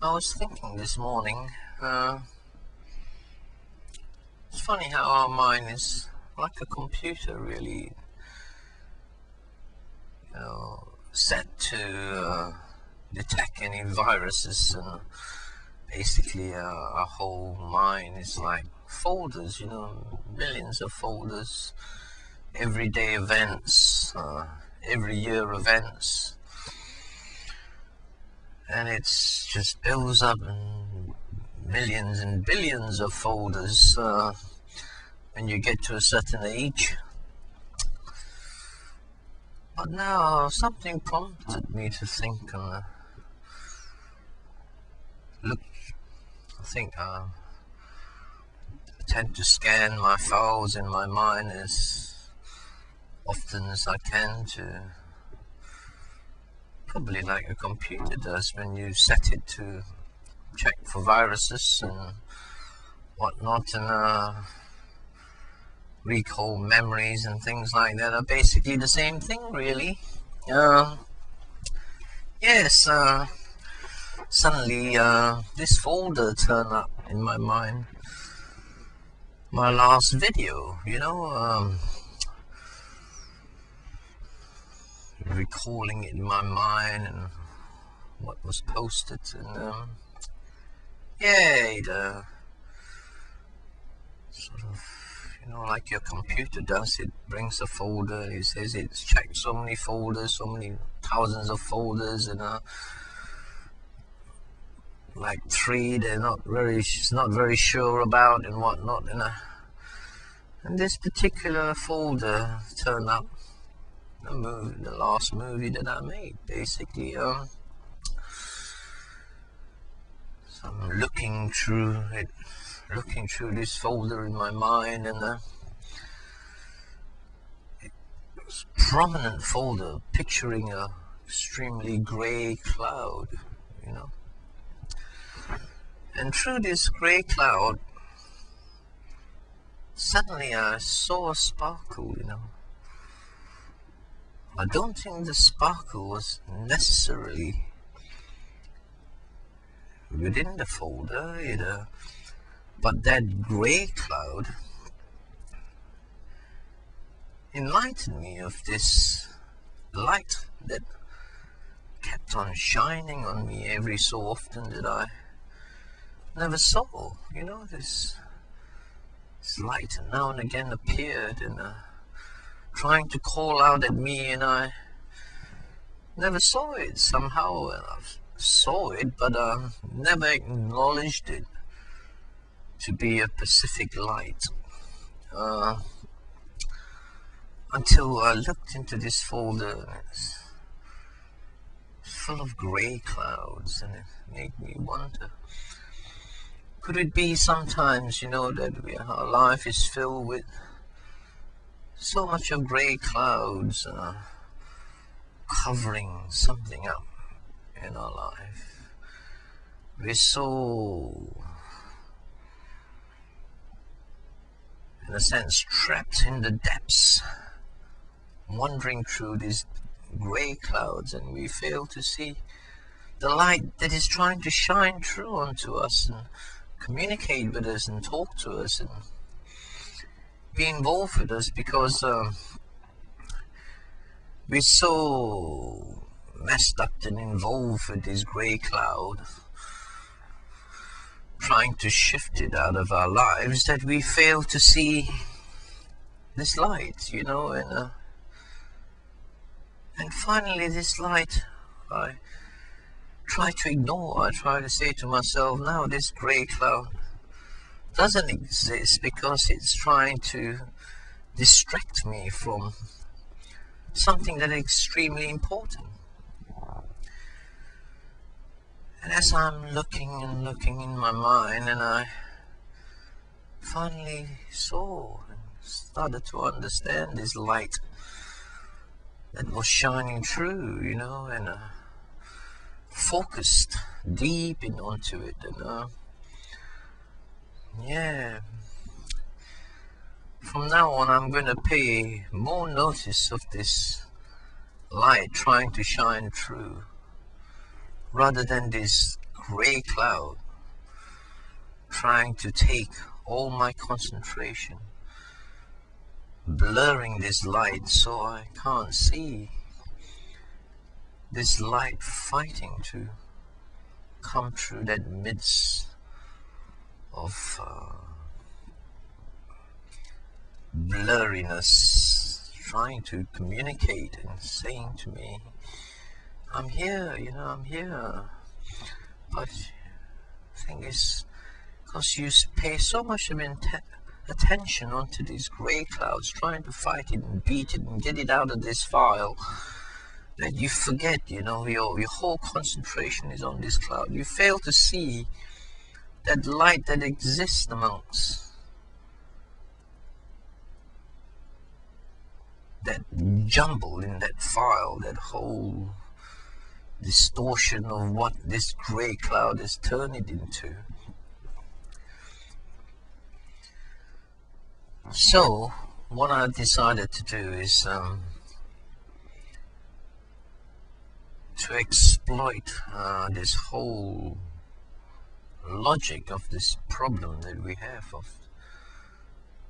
I was thinking this morning, it's funny how our mind is like a computer, really, set to detect any viruses, and basically our whole mind is like folders, millions of folders, everyday events, every year events, and it's just builds up in millions and billions of folders when you get to a certain age. But now something prompted me to think and look. I think I tend to scan my files in my mind as often as I can, to probably like a computer does when you set it to check for viruses and whatnot, and recall memories and things like that are basically the same thing, really. Yes, suddenly this folder turned up in my mind. My last video, recalling it in my mind and what was posted, and it sort of, like your computer does, it brings a folder, it says it's checked so many folders, so many thousands of folders, and like three they're not very sure about and whatnot, and this particular folder turned up the last movie that I made, basically. So I'm looking through this folder in my mind, and it's a prominent folder picturing a extremely grey cloud, and through this grey cloud suddenly I saw a sparkle. I don't think the sparkle was necessarily within the folder, but that grey cloud enlightened me of this light that kept on shining on me every so often that I never saw. This light now and again appeared and trying to call out at me, and I never saw it somehow. I saw it, but never acknowledged it to be a Pacific light, until I looked into this folder, and it's full of grey clouds, and it made me wonder, could it be sometimes, that our life is filled with so much of grey clouds covering something up in our life? We're so, in a sense, trapped in the depths, wandering through these grey clouds, and we fail to see the light that is trying to shine through onto us and communicate with us and talk to us and be involved with us, because we're so messed up and involved with this grey cloud, trying to shift it out of our lives, that we fail to see this light, and finally this light I try to ignore. I try to say to myself, now this grey cloud doesn't exist because it's trying to distract me from something that is extremely important. And as I'm looking and looking in my mind, and I finally saw and started to understand this light that was shining through, and focused deep in onto it, and from now on I'm going to pay more notice of this light trying to shine through, rather than this grey cloud trying to take all my concentration, blurring this light so I can't see. This light fighting to come through that midst of blurriness, trying to communicate and saying to me, I'm here, I'm here. But the thing is, because you pay so much of attention onto these grey clouds, trying to fight it and beat it and get it out of this file, that you forget, your whole concentration is on this cloud. You fail to see that light that exists amongst that jumble in that file, that whole distortion of what this grey cloud is turning into. So what I've decided to do is to exploit this whole logic of this problem that we have of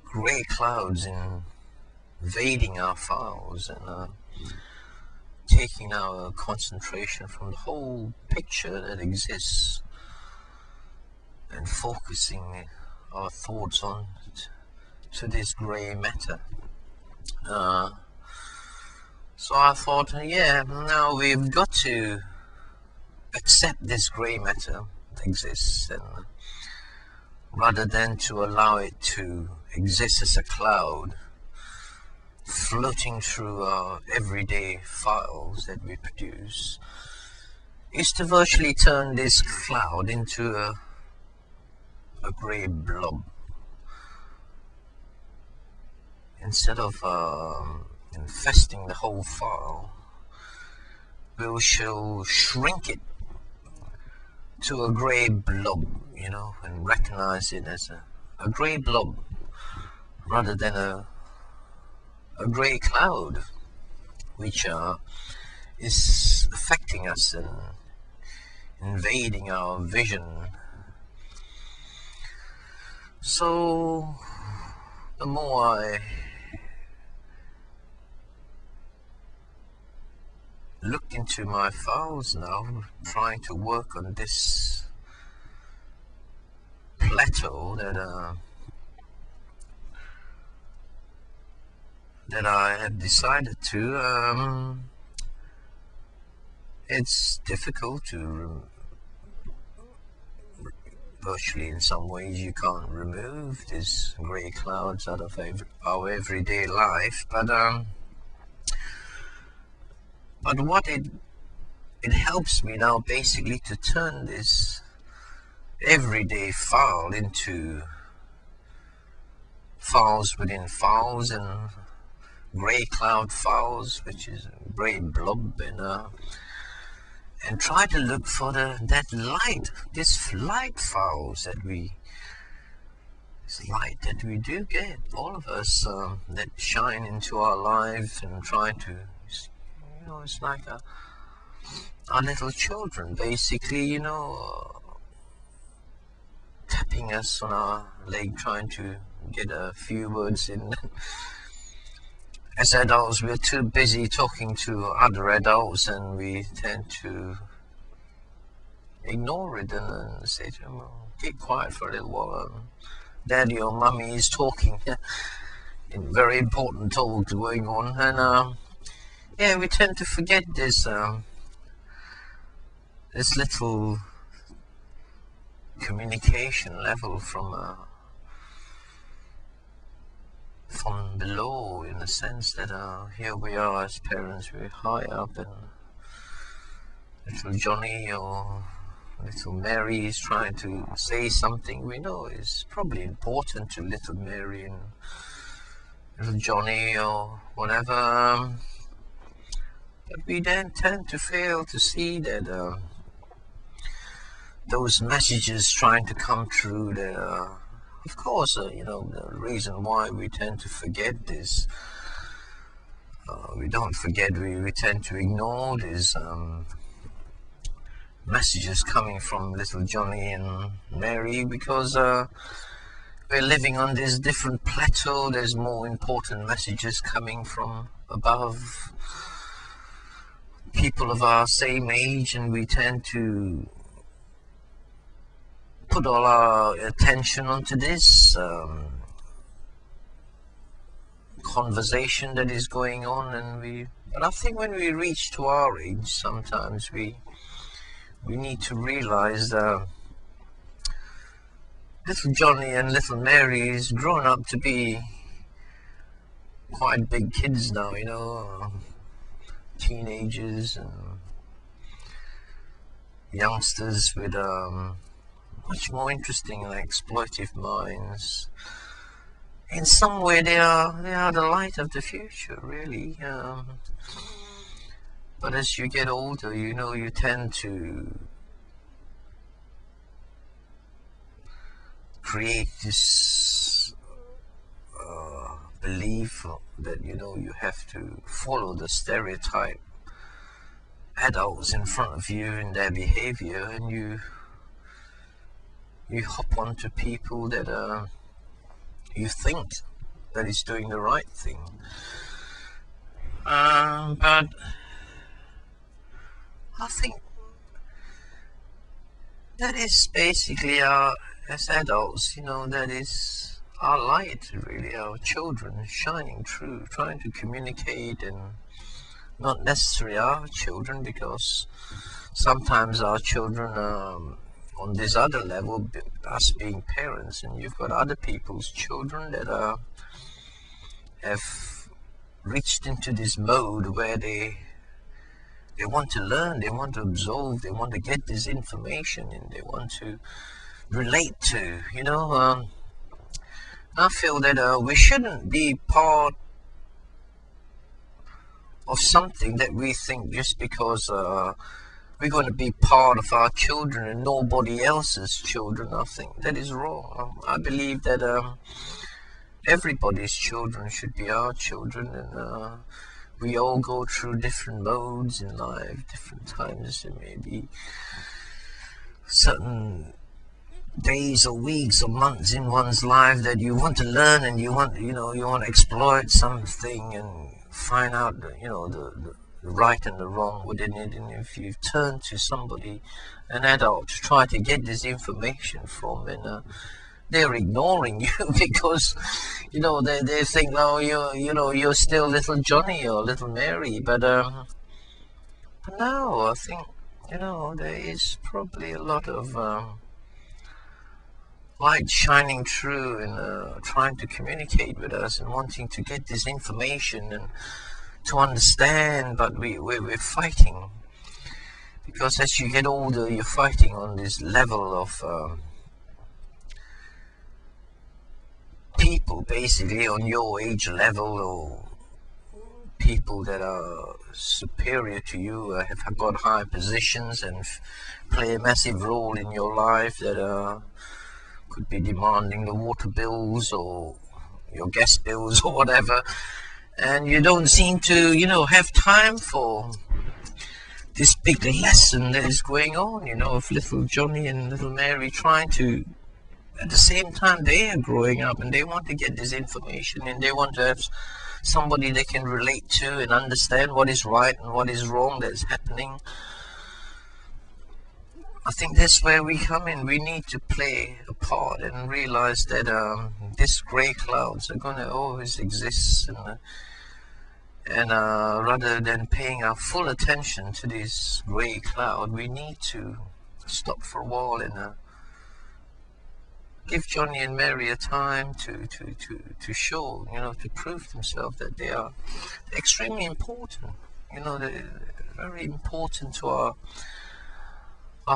grey clouds invading our files and taking our concentration from the whole picture that exists and focusing our thoughts on to this grey matter. So I thought, now we've got to accept this grey matter that exists, and rather than to allow it to exist as a cloud floating through our everyday files that we produce, is to virtually turn this cloud into a grey blob. Instead of infesting the whole file, we shall shrink it to a grey blob, and recognize it as a grey blob rather than a grey cloud, which is affecting us and invading our vision. So the more I look into my files now, trying to work on this plateau that I have decided to, it's difficult to virtually, in some ways, you can't remove these grey clouds out of our everyday life, but what it helps me now basically to turn this everyday file into files within files, and grey cloud files, which is a grey blob, and try to look for that light, this light files this light that we do get, all of us, that shine into our lives, and try to, it's like our little children, basically, tapping us on our leg, trying to get a few words in. As adults, we're too busy talking to other adults, and we tend to ignore it and say to them, keep quiet for a little while. Daddy or mummy is talking. In very important talk going on, and we tend to forget this this little communication level from below, in the sense that here we are as parents, we're high up, and little Johnny or little Mary is trying to say something we know is probably important to little Mary and little Johnny or whatever, but we then tend to fail to see that those messages trying to come through there, of course, the reason why we tend to forget this, we don't forget, we tend to ignore these messages coming from little Johnny and Mary, because we're living on this different plateau. There's more important messages coming from above, people of our same age, and we tend to put all our attention onto this conversation that is going on. But I think when we reach to our age, sometimes we need to realize that little Johnny and little Mary is grown up to be quite big kids now, teenagers and youngsters with much more interesting and exploitive minds. In some way, they are the light of the future, really. But as you get older, you tend to create this belief that you have to follow the stereotype adults in front of you in their behavior, and you hop onto people that you think that is doing the right thing. But I think that is basically as adults, that is our light, really, our children shining through, trying to communicate, and not necessarily our children, because sometimes our children on this other level, us being parents, and you've got other people's children that have reached into this mode where they want to learn, they want to absorb, they want to get this information, and they want to relate to. I feel that we shouldn't be part of something that we think just because we're going to be part of our children and nobody else's children. I think that is wrong. I believe that everybody's children should be our children, and we all go through different modes in life, different times. There may be certain days or weeks or months in one's life that you want to learn, and you want to exploit something and find out the right and the wrong within it. And if you turn to somebody, an adult, to try to get this information from, and they're ignoring you because they think, no, you're still little Johnny or little Mary. But no, I think there is probably a lot of light shining through and trying to communicate with us and wanting to get this information and to understand. But we're fighting, because as you get older, you're fighting on this level of people basically on your age level, or people that are superior to you, have got high positions and play a massive role in your life, that could be demanding the water bills or your gas bills or whatever, and you don't seem to have time for this big lesson that is going on, of little Johnny and little Mary trying to, at the same time, they are growing up and they want to get this information, and they want to have somebody they can relate to and understand what is right and what is wrong that is happening. I think that's where we come in. We need to play a part and realize that these grey clouds are going to always exist, and rather than paying our full attention to this grey cloud, we need to stop for a while and give Johnny and Mary a time to show, to prove themselves that they are extremely important. They're very important to our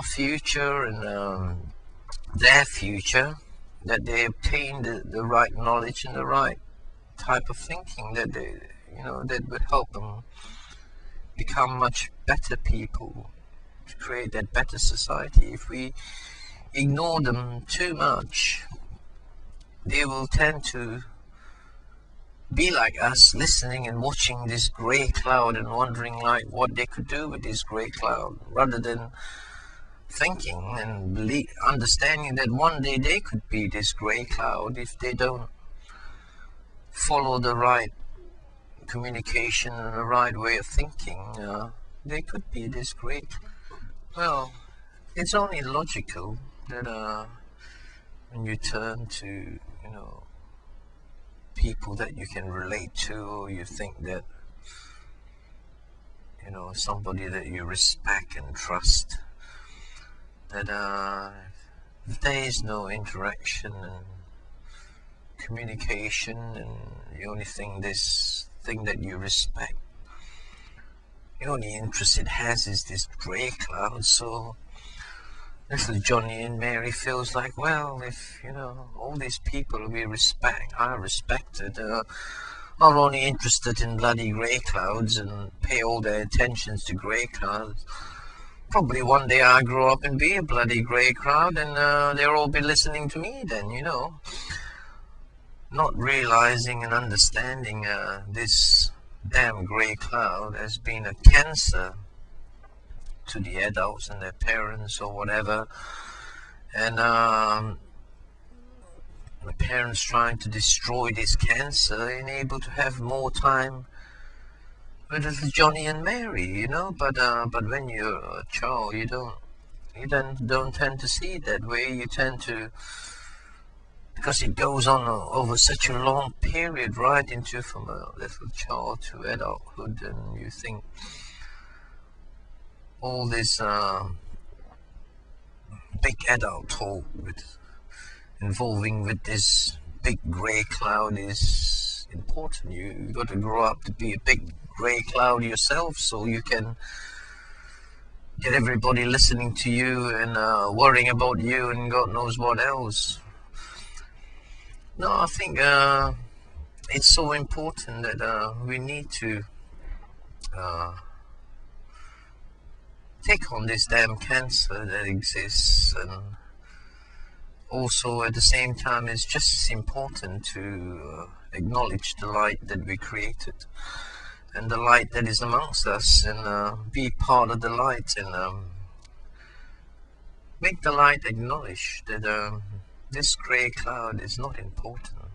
future and their future, that they obtain the right knowledge and the right type of thinking that that would help them become much better people, to create that better society. If we ignore them too much, they will tend to be like us, listening and watching this grey cloud and wondering like what they could do with this grey cloud, rather than thinking and understanding that one day they could be this grey cloud if they don't follow the right communication and the right way of thinking. They could be this grey. Well, it's only logical that when you turn to, people that you can relate to, or you think that, somebody that you respect and trust, that if there is no interaction and communication, and the only thing this thing that you respect, the only interest it has is this grey cloud. So little Johnny and Mary feels like, well, if all these people we respect are respected, are only interested in bloody grey clouds and pay all their attentions to grey clouds, probably one day I grow up and be a bloody grey cloud, and they'll all be listening to me then, not realizing and understanding this damn grey cloud has been a cancer to the adults and their parents or whatever, and the parents trying to destroy this cancer and able to have more time with little Johnny and Mary, but when you're a child, you don't tend to see it that way. You tend to, because it goes on over such a long period, right into from a little child to adulthood, and you think all this big adult talk involving with this big grey cloud is important. You got to grow up to be a big grey cloud yourself, so you can get everybody listening to you and worrying about you and God knows what else. No, I think it's so important that we need to take on this damn cancer that exists, and also at the same time it's just as important to acknowledge the light that we created and the light that is amongst us, and be part of the light, and make the light acknowledge that this grey cloud is not important.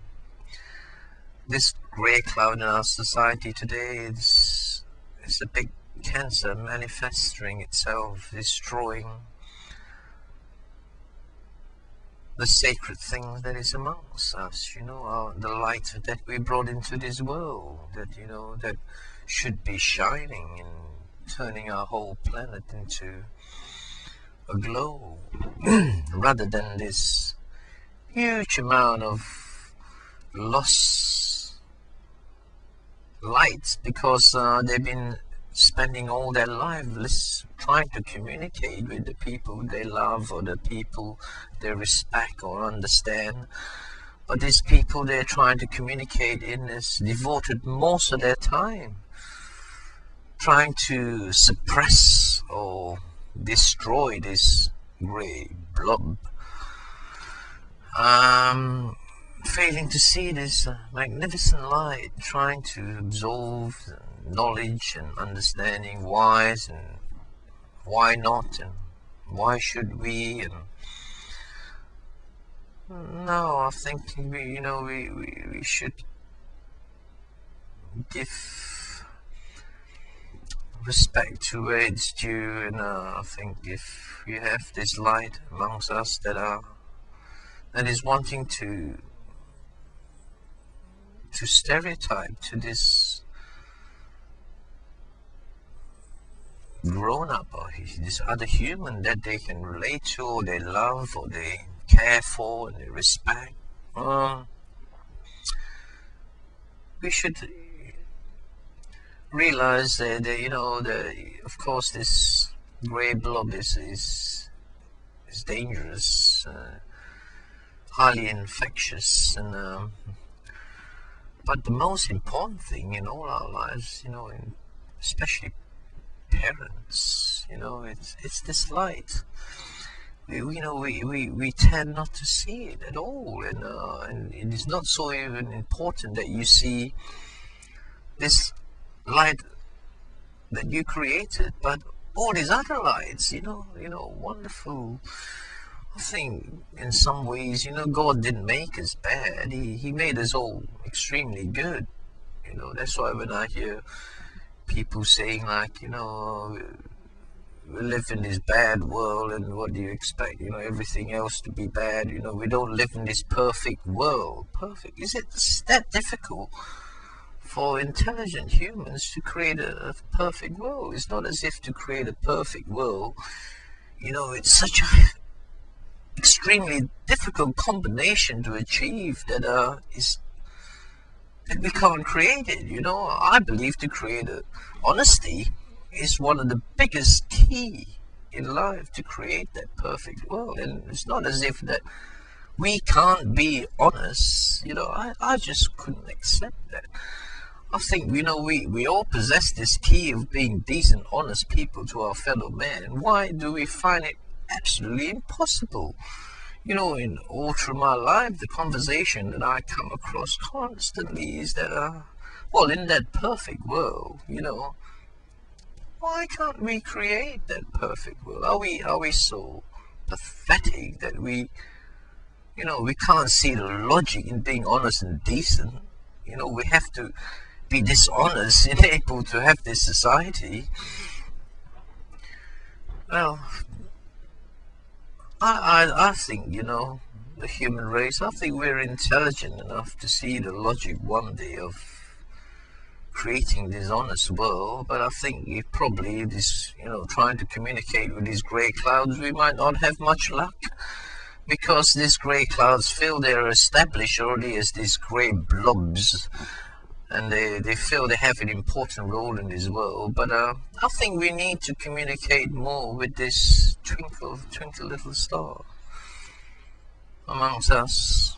This grey cloud in our society today is a big cancer manifesting itself, destroying the sacred thing that is amongst us, the light that we brought into this world, that should be shining and turning our whole planet into a glow, rather than this huge amount of lost lights, because they've been spending all their lives trying to communicate with the people they love or the people they respect or understand. But these people they're trying to communicate in is devoted most of their time trying to suppress or destroy this grey blob, failing to see this magnificent light, trying to absorb knowledge and understanding whys and why not and why should we. And no, I think we should give respect to where it's due, and I think if we have this light amongst us that is wanting to stereotype to this grown up or this other human that they can relate to or they love or they care for and they respect, we should realize that of course this grey blob is dangerous, highly infectious, and but the most important thing in all our lives, especially parents, it's this light. We tend not to see it at all, and it is not so even important that you see this light that you created, but all these other lights, wonderful. I think in some ways, God didn't make us bad. He made us all extremely good. That's why when I hear people saying like, we live in this bad world and what do you expect, everything else to be bad, we don't live in this perfect world. Perfect. Is it that difficult for intelligent humans to create a perfect world? It's not as if to create a perfect world, it's such a extremely difficult combination to achieve that we can't create it. I believe to create honesty is one of the biggest key in life to create that perfect world. And it's not as if that we can't be honest. I just couldn't accept that. I think, we all possess this key of being decent, honest people to our fellow man. Why do we find it absolutely impossible? In all through my life, the conversation that I come across constantly is that, in that perfect world, why can't we create that perfect world? Are we so pathetic that we can't see the logic in being honest and decent? We have to be dishonest in able to have this society. Well, I think, the human race, I think we're intelligent enough to see the logic one day of creating this honest world, but I think if probably this, trying to communicate with these grey clouds, we might not have much luck, because these grey clouds feel they're established already as these grey blobs, and they feel they have an important role in this world. But I think we need to communicate more with this twinkle, twinkle little star amongst us.